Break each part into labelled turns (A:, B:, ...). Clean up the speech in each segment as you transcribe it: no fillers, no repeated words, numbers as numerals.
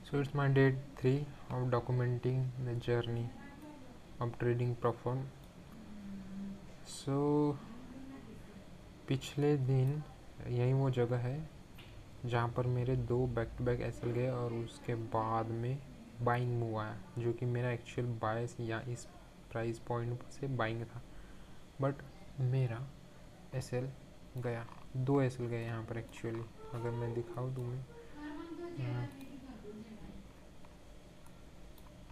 A: So it's my day 3 of documenting the journey of trading perform. So पिछले दिन यही वो जगह है जहाँ पर मेरे दो बैक टू बैक एसएल गए और उसके बाद में बाइंग मूव आया, जो कि मेरा एक्चुअल बायस या इस प्राइस पॉइंट से बाइंग था, बट मेरा एसएल गया, दो एसएल गए यहाँ पर एक्चुअली। अगर मैं दिखाऊँ तुम्हें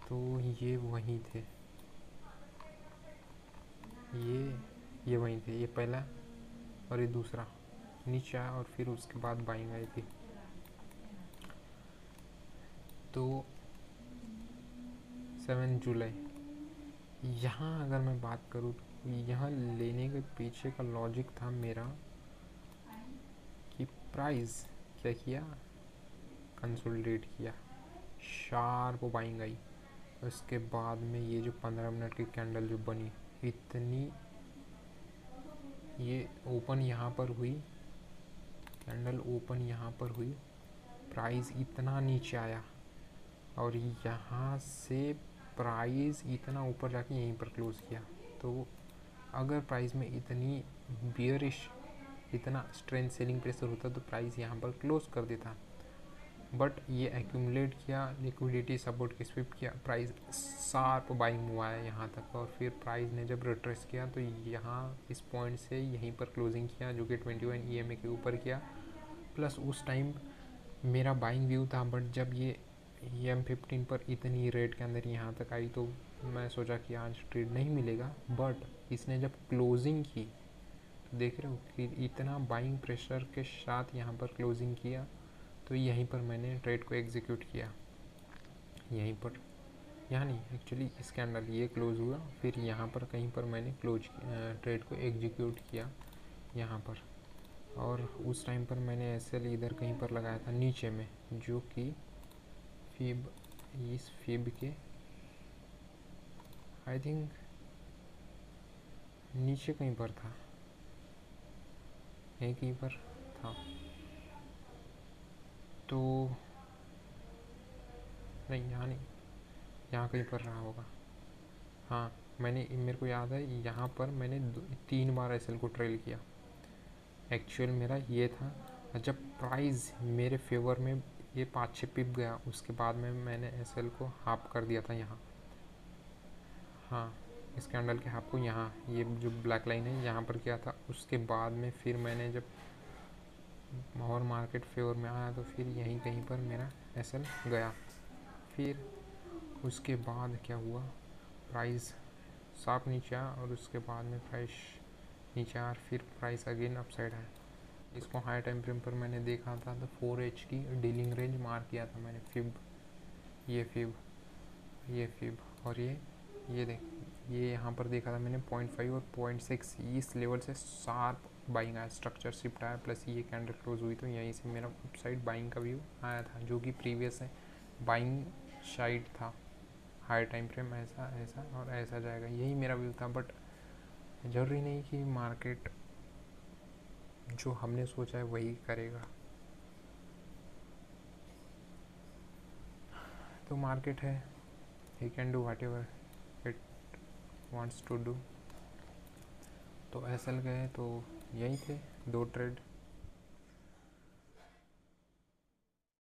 A: तो ये वहीं थे, ये वहीं थे, ये पहला और ये दूसरा नीचे आया और फिर उसके बाद बाइंग आई थी। तो 7 जुलाई यहाँ अगर मैं बात करूँ तो यहाँ लेने के पीछे का लॉजिक था मेरा कि प्राइस क्या किया, कंसोलिडेट किया, शार्प बाइंग आई। उसके बाद में ये जो 15 मिनट की कैंडल जो बनी, इतनी ये ओपन यहाँ पर हुई, कैंडल ओपन यहाँ पर हुई, प्राइस इतना नीचे आया और यहाँ से प्राइस इतना ऊपर जाके यहीं पर क्लोज किया। तो अगर प्राइस में इतनी बियरिश, इतना स्ट्रेंथ सेलिंग प्रेशर होता तो प्राइस यहाँ पर क्लोज कर देता, बट ये एक्यूमुलेट किया, लिक्विडिटी सपोर्ट के स्विप किया, प्राइस शार्प बाइंग हुआ है यहाँ तक, और फिर प्राइस ने जब रिट्रेस किया तो यहाँ इस पॉइंट से यहीं पर क्लोजिंग किया, जो कि 21 EMA के ऊपर किया। प्लस उस टाइम मेरा बाइंग व्यू था, बट जब ये EM15 पर इतनी रेट के अंदर यहाँ तक आई तो मैं सोचा कि आज ट्रेड नहीं मिलेगा, बट इसने जब क्लोजिंग की तो देख रहे हो कि इतना बाइंग प्रेशर के साथ यहाँ पर क्लोजिंग किया। तो यहीं पर मैंने ट्रेड को एग्जीक्यूट किया, यहीं पर, यहाँ नहीं एक्चुअली इस कैंडल ये क्लोज हुआ, फिर यहाँ पर कहीं पर मैंने ट्रेड को एग्जीक्यूट किया यहाँ पर। और उस टाइम पर मैंने एसएल इधर कहीं पर लगाया था नीचे में, जो कि फिब, इस फिब के आई थिंक नीचे कहीं पर था, यहीं कहीं पर था। तो नहीं, यहाँ नहीं, यहाँ कहीं पर रहा होगा। हाँ, मेरे को याद है यहाँ पर मैंने 3 बार एसएल को ट्रेल किया। एक्चुअल मेरा ये था, जब प्राइस मेरे फेवर में ये 5-6 पिप गया, उसके बाद में मैंने एसएल को हाफ कर दिया था यहाँ। हाँ, इस कैंडल के हाफ को यहाँ, ये जो ब्लैक लाइन है यहाँ पर किया था। उसके बाद में फिर मैंने जब और मार्केट फेवर में आया तो फिर यहीं कहीं पर मेरा एसएल गया। फिर उसके बाद क्या हुआ, प्राइस साफ नीचे आया और उसके बाद में प्राइस नीचे आया, फिर प्राइस अगेन अपसाइड आया। इसको हाई टाइम फ्रेम पर मैंने देखा था तो 4H की डीलिंग रेंज मार्क किया था मैंने, फिब, ये फिब और ये देख, ये यहाँ पर देखा था मैंने 0.5 और 0.6, इस लेवल से शार्प बाइंग आया, स्ट्रक्चर शिफ्ट आया, प्लस ये कैंडल क्लोज हुई तो यहीं से मेरा अपसाइड बाइंग का व्यू आया था, जो कि प्रीवियस है बाइंग साइड था। हाई टाइम फ्रेम ऐसा ऐसा और ऐसा जाएगा, यही मेरा व्यू था। बट जरूरी नहीं कि मार्केट जो हमने सोचा है वही करेगा। तो मार्केट है, he can do whatever it wants to do. तो एसएल गए तो यही थे 2 ट्रेड,